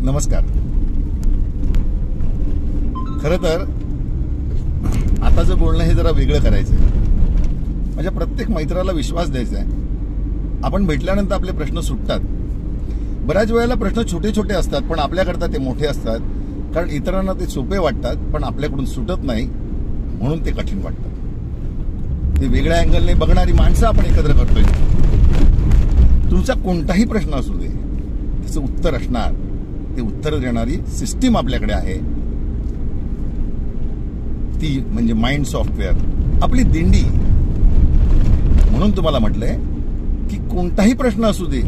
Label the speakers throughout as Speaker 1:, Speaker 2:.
Speaker 1: नमस्कार. खरं तर आताचं बोलणं हे जरा वेगळं करायचंय. माझ्या प्रत्येक मैत्राला विश्वास द्यायचा आहे. आपण भेटल्यानंतर आपले प्रश्न सुटतात. बऱ्याच वेळेला प्रश्न छोटे छोटे असतात, पण आपल्याकरता ते मोठे असतात. कारण इतरांना ते सोपे वाटतात, पण आपल्याकडून सुटत नाही, म्हणून ते कठीण वाटतात. ते वेगळ्या अँगलने बघणारी माणसं आपण एकत्र करतोय. तुमचा कोणताही प्रश्न असू दे, त्याचं उत्तर असणार. ते उत्तर देणारी सिस्टीम आपल्याकडे आहे, ती म्हणजे माइंड सॉफ्टवेअर, आपली दिंडी. म्हणून तुम्हाला म्हटलंय की कोणताही प्रश्न असू दे,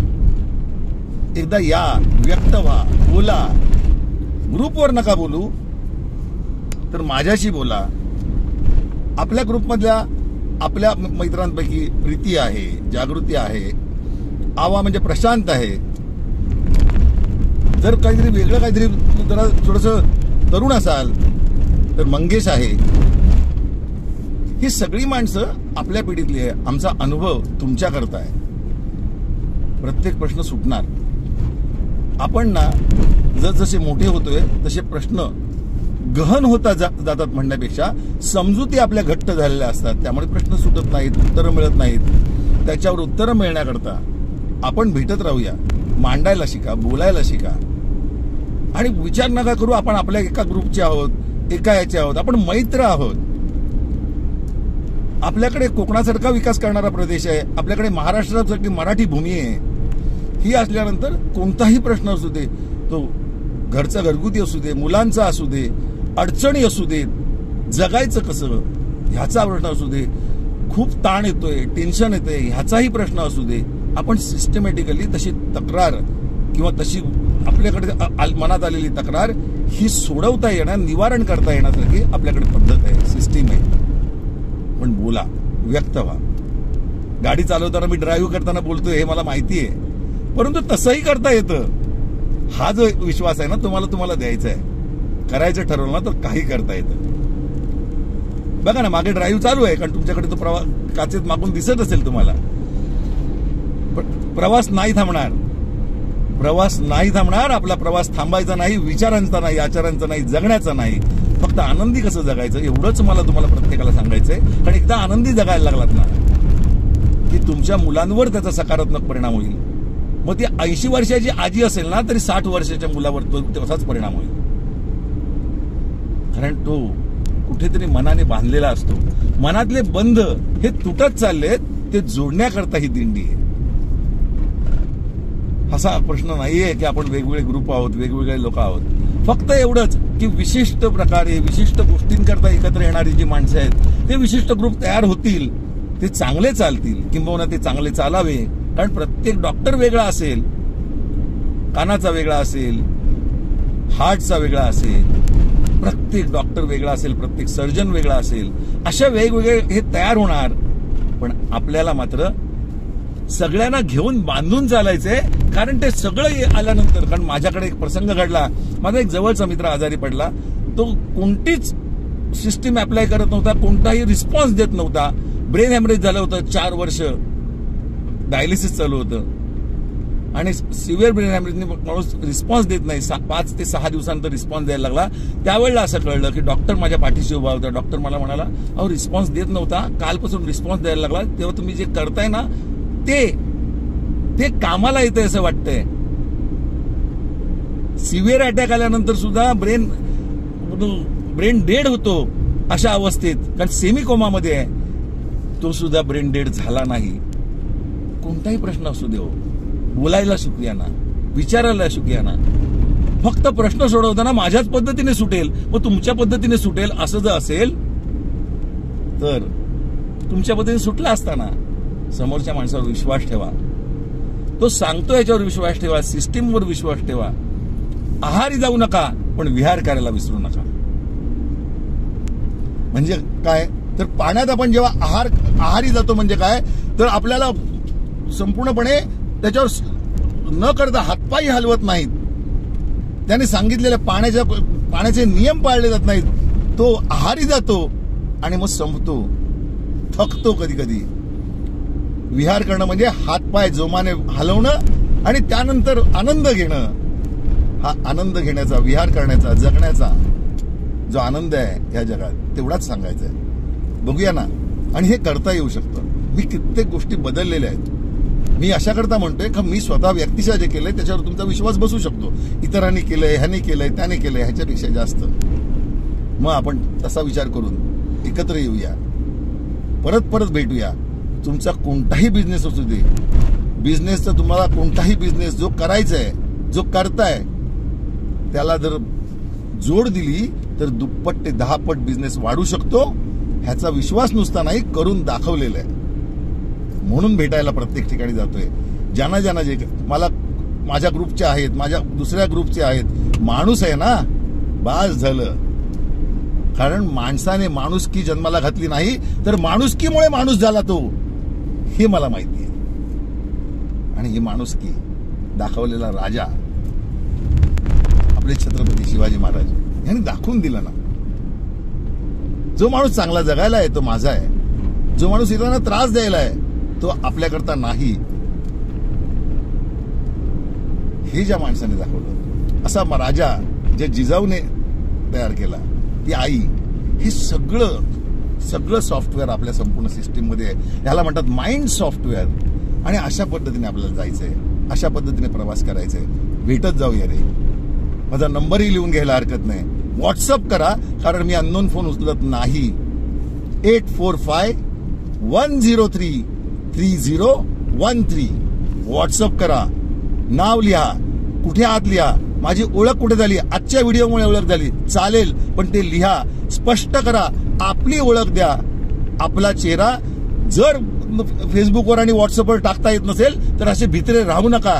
Speaker 1: एकदा या, व्यक्त व्हा, बोला. ग्रुपवर नका बोलू, तर माझ्याशी बोला. आपल्या ग्रुपमधल्या आपल्या मैत्रांपैकी प्रीती आहे, जागृती आहे, आवा म्हणजे प्रशांत आहे. जर काहीतरी वेगळं, काहीतरी जरा थोडंसं तरुण असाल तर मंगेश आहे. ही सगळी माणसं आपल्या पिढीतली आहे. आमचा अनुभव तुमच्याकरता आहे. प्रत्येक प्रश्न सुटणार. आपण ना जसजसे मोठे होतोय तसे प्रश्न गहन होता जातात म्हणण्यापेक्षा समजुती आपल्या घट्ट झालेल्या असतात. त्यामुळे प्रश्न सुटत नाहीत, उत्तरं मिळत नाहीत. त्याच्यावर उत्तरं मिळण्याकरता आपण भेटत राहूया. मांडायला शिका, बोलायला शिका. आणि विचार नका करू आपण आपल्या एका ग्रुपचे आहोत, एका याचे आहोत. आपण मैत्र आहोत. आपल्याकडे कोकणासारखा विकास करणारा प्रदेश आहे. आपल्याकडे महाराष्ट्रासारखी मराठी भूमी आहे. ही असल्यानंतर कोणताही प्रश्न असू दे, तो घरचा घरगुती असू दे, मुलांचा असू दे, अडचणी असू देत, जगायचं कसं ह्याचा प्रश्न असू दे, खूप ताण येतोय, टेन्शन येतंय, ह्याचाही प्रश्न असू दे, आपण सिस्टमॅटिकली तशी तक्रार किंवा तशी आपल्याकडे मनात आलेली तक्रार ही सोडवता येणार, निवारण करता येण्यासारखी आपल्याकडे पद्धत आहे, सिस्टीम आहे. पण बोला, व्यक्त व्हा. गाडी चालवताना मी ड्राईव्ह करताना बोलतोय हे मला माहिती आहे, परंतु तसंही करता येतं. हा जो विश्वास आहे ना तुम्हाला द्यायचा आहे. करायचं ठरवलं ना तर काही करता येतं. बघा ना, मागे ड्राईव्ह चालू आहे, कारण तुमच्याकडे तो प्रवास काचेत मागून दिसत असेल तुम्हाला. प्रवास नाही थांबणार. प्रवास नाही थांबणार. आपला प्रवास थांबायचा नाही, विचारांचा नाही, आचारांचा नाही, जगण्याचा नाही. फक्त आनंदी कसं जगायचं एवढंच मला तुम्हाला प्रत्येकाला सांगायचंय. कारण एकदा आनंदी जगायला लागलात ना की तुमच्या मुलांवर त्याचा सकारात्मक परिणाम होईल. मग ती 80 वर्षाची आजी असेल ना तरी 60 वर्षाच्या मुलावर तसाच परिणाम होईल. कारण तो कुठेतरी मनाने बांधलेला असतो. मनातले बंध हे तुटत चाललेत, ते जोडण्याकरता ही दिंडी आहे. असा प्रश्न नाहीये की आपण वेगवेगळे ग्रुप आहोत, वेगवेगळे लोक आहोत. फक्त एवढंच की विशिष्ट प्रकारे, विशिष्ट गोष्टींकरता एकत्र येणारी जी माणसं आहेत, ते विशिष्ट ग्रुप तयार होतील, ते चांगले चालतील, किंबहुना ते चांगले चालावे. कारण प्रत्येक डॉक्टर वेगळा असेल, कानाचा वेगळा असेल, हार्टचा वेगळा असेल, प्रत्येक डॉक्टर वेगळा असेल, प्रत्येक सर्जन वेगळा असेल. अशा वेगवेगळे हे तयार होणार. पण आपल्याला मात्र सगळ्यांना घेऊन बांधून चालायचंय. कारण ते सगळं आल्यानंतर, कारण माझ्याकडे एक प्रसंग घडला. माझा एक जवळचा मित्र आजारी पडला. तो कोणतीच सिस्टीम अप्लाय करत नव्हता, कोणताही रिस्पॉन्स देत नव्हता. ब्रेन हॅमरेज झालं होतं. 4 वर्ष डायलिसिस चालू होतं आणि सिव्हिअर ब्रेन हॅमरेजने माणूस रिस्पॉन्स देत नाही. 5 ते 6 दिवसानंतर रिस्पॉन्स द्यायला लागला. त्यावेळेला असं कळलं की डॉक्टर माझ्या पाठीशी उभा होता. डॉक्टर मला म्हणाला, अहो रिस्पॉन्स देत नव्हता, कालपासून रिस्पॉन्स द्यायला लागला. तेव्हा तुम्ही जे करताय ना ते कामाला येतंय असं वाटतंय. सिव्हिअर अटॅक आल्यानंतर सुद्धा ब्रेन डेड होतो अशा अवस्थेत, कारण सेमी कोमामध्ये आहे, तो सुद्धा ब्रेन डेड झाला नाही. कोणताही प्रश्न असू दे, बोलायला शिकूया ना, विचारायला शिकूया ना. फक्त प्रश्न सोडवताना माझ्याच पद्धतीने सुटेल, मग तुमच्या पद्धतीने सुटेल असं जर असेल तर तुमच्या पद्धतीने सुटला असताना समोरच्या माणसावर विश्वास ठेवा. तो सांगतो याच्यावर विश्वास ठेवा, सिस्टीमवर विश्वास ठेवा. आहारी जाऊ नका, पण विहार करायला विसरू नका. म्हणजे काय तर पाण्यात आपण जेव्हा आहारी जातो म्हणजे काय तर आपल्याला संपूर्णपणे त्याच्यावर न करता हातपायी हलवत नाहीत. त्याने सांगितलेल्या पाण्याचे नियम पाळले जात नाहीत. तो आहारी जातो आणि मग संपतो, थकतो. कधी कधी विहार करणं म्हणजे हातपाय जोमाने हलवणं आणि त्यानंतर आनंद घेणं. हा आनंद घेण्याचा, विहार करण्याचा, जगण्याचा जो आनंद आहे या जगात तेवढाच सांगायचा आहे. बघूया ना. आणि हे करता येऊ शकतं. मी कित्येक गोष्टी बदललेल्या आहेत. मी अशा करता म्हणतोय का मी स्वतः व्यक्तिशः जे केलंय त्याच्यावर तुमचा विश्वास बसू शकतो. इतरांनी केलंय, ह्याने केलंय, त्याने केलंय, ह्याच्यापेक्षा जास्त. मग आपण तसा विचार करून एकत्र येऊया, परत परत भेटूया. तुमचा कोणताही बिझनेस असू दे, बिझनेसचा तुम्हाला कोणताही बिझनेस जो करायचा आहे, जो करताय, त्याला जर जोड दिली तर दुप्पट ते 10 पट बिझनेस वाढू शकतो. ह्याचा विश्वास नुसता नाही, करून दाखवलेला आहे. म्हणून भेटायला प्रत्येक ठिकाणी जातोय. ज्यांना ज्यांना जे मला माझ्या ग्रुपचे आहेत, माझ्या दुसऱ्या ग्रुपचे आहेत, माणूस आहे ना, बास झालं. कारण माणसाने माणुसकी जन्माला घातली नाही तर माणुसकीमुळे माणूस झाला तो, हे मला माहिती आहे. आणि ही माणुसकी दाखवलेला राजा आपले छत्रपती शिवाजी महाराज यांनी दाखवून दिलं ना. जो माणूस चांगला जगायला आहे तो माझा आहे. जो माणूस इतरांना त्रास द्यायला आहे तो आपल्याकरता नाही. हे ज्या माणसाने दाखवलं, असा राजा जे जिजाऊने तयार केला, ती आई, हे सगळं सॉफ्टवेअर आपल्या संपूर्ण सिस्टीम मध्ये आहे. याला म्हणतात माइंड सॉफ्टवेअर. आणि अशा पद्धतीने आपल्याला जायचंय, अशा पद्धतीने प्रवास करायचंय. भेटत जाऊया रे. माझा नंबरही लिहून घ्यायला हरकत नाही. व्हॉट्सअप करा, कारण मी अननोन फोन उचलत नाही. 8451033013. व्हॉट्सअप करा, नाव लिहा, कुठे आत लिहा, माझी ओळख कुठे झाली, आजच्या व्हिडिओमुळे ओळख झाली, चालेल, पण ते लिहा, स्पष्ट करा, आपली ओळख द्या, आपला चेहरा. जर फेसबुकवर आणि व्हॉट्सअपवर टाकता येत नसेल तर असे भित्रे राहू नका.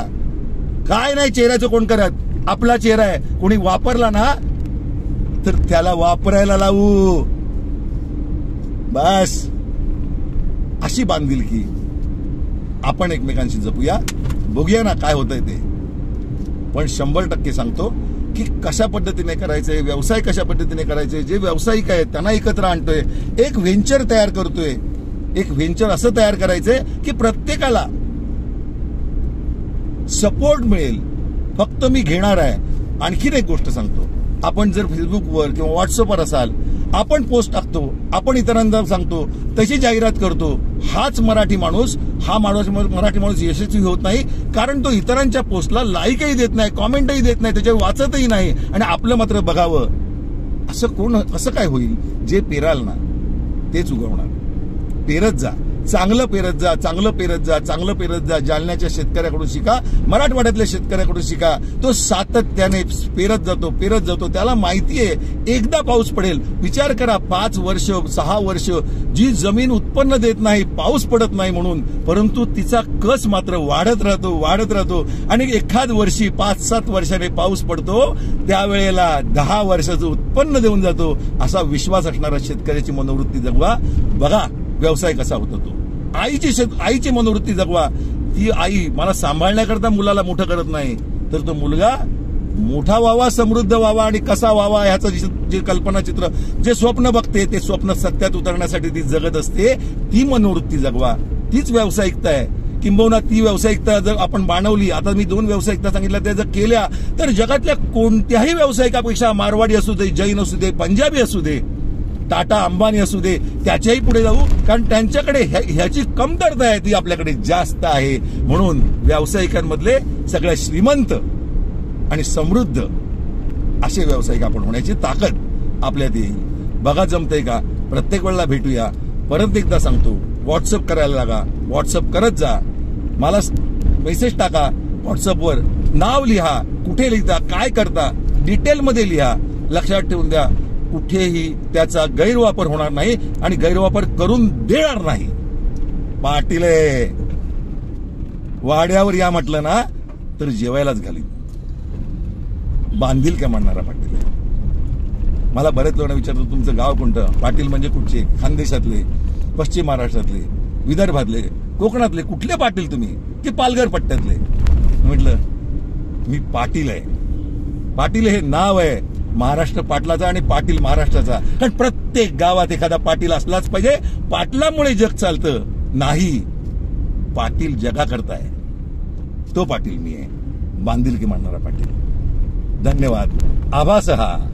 Speaker 1: काय नाही चेहऱ्याचं कोण करत, आपला चेहरा आहे. कोणी वापरला ना तर त्याला वापरायला लावू. बस अशी बांधिलकी आपण एकमेकांशी जपूया. बघूया ना काय होतंय ते. पण 100% सांगतो की कशा पद्धतीने करायचंय, व्यवसाय कशा पद्धतीने करायचे. जे व्यावसायिक आहेत त्यांना एकत्र आणतोय, एक व्हेंचर तयार करतोय. एक व्हेंचर असं तयार करायचंय की प्रत्येकाला सपोर्ट मिळेल. फक्त मी घेणार आहे. आणखीन एक गोष्ट सांगतो, आपण जर फेसबुकवर किंवा व्हॉट्सअपवर असाल, आपण पोस्ट टाकतो, आपण इतरांना सांगतो, तशी जाहिरात करतो. हाच मराठी माणूस, मराठी माणूस यशस्वी होत नाही, कारण तो इतरांच्या पोस्टला लाईकही देत नाही, कॉमेंटही देत नाही, त्याच्यावर वाचतही नाही. आणि आपलं मात्र बघावं. असं काय होईल? जे पेराल ना तेच उगवणार. पेरत जा, चांगलं पेरत जा, चांगलं पेरत जा, चांगलं पेरत जा. जालन्याच्या शेतकऱ्याकडून शिका, मराठवाड्यातल्या शेतकऱ्याकडून शिका. तो सातत्याने पेरत जातो. त्याला माहिती आहे एकदा पाऊस पडेल. विचार करा, 5 वर्ष 6 वर्ष जी जमीन उत्पन्न देत नाही, पाऊस पडत नाही म्हणून, परंतु तिचा कस मात्र वाढत राहतो. आणि एखाद वर्षी 5-7 वर्षाने पाऊस पडतो, त्यावेळेला 10 वर्षाचं उत्पन्न देऊन जातो. असा विश्वास असणारा शेतकऱ्याची मनोवृत्ती जगवा. बघा व्यवसाय कसा होतो तो. आईची मनोवृत्ती जगवा. ती आई मला सांभाळण्याकरता मुलाला मोठं करत नाही, तर तो मुलगा मोठा व्हावा, समृद्ध व्हावा आणि कसा व्हावा ह्याचं जे कल्पनाचित्र, जे स्वप्न बघते, ते स्वप्न सत्यात उतरण्यासाठी ती जगत असते. ती मनोवृत्ती जगवा. तीच व्यावसायिकता आहे. किंबहुना ती व्यावसायिकता जर आपण बाणवली, आता मी 2 व्यावसायिकता सांगितल्या, त्या जर केल्या तर जगातल्या कोणत्याही व्यावसायिकापेक्षा, मारवाडी असू दे, जैन असू दे, पंजाबी असू दे, टाटा अंबानी असू दे, त्याच्याही पुढे जाऊ. कारण त्यांच्याकडे ह्याची कमतरता आहे, ती आपल्याकडे जास्त आहे. म्हणून व्यावसायिकांमधले सगळ्यात श्रीमंत आणि समृद्ध असे व्यावसायिक आपण होण्याची ताकद आपल्यात येईल. बघा जमतंय का? प्रत्येक वेळेला भेटूया. परत एकदा सांगतो, व्हॉट्सअप करायला लागा, व्हॉट्सअप करत जा. मला मेसेज टाका व्हॉट्सअपवर, नाव लिहा, कुठे लिहिता, काय करता, डिटेलमध्ये लिहा. लक्षात ठेवून द्या, कुठेही त्याचा गैरवापर होणार नाही आणि गैरवापर करून देणार नाही. पाटील वाड्यावर या म्हटलं ना तर जेवायलाच घालीन. बांधील काय म्हणणारा पाटील. मला बरेच लोक विचारतो तुमचं गाव कोणतं? पाटील म्हणजे कुठचे? खानदेशातले, पश्चिम महाराष्ट्रातले, विदर्भातले, कोकणातले, कुठले पाटील तुम्ही? की पालघर पट्ट्यातले? म्हटलं मी पाटील आहे. पाटील हे नाव आहे महाराष्ट्र पाटलाचा आणि पाटील महाराष्ट्राचा. कारण प्रत्येक गावात एखादा पाटील असलाच पाहिजे. पाटलामुळे जग चालतं नाही, पाटील जगाकरता आहे. तो पाटील मी आहे. बांधिलकी मानणारा पाटील. धन्यवाद. आभासहा.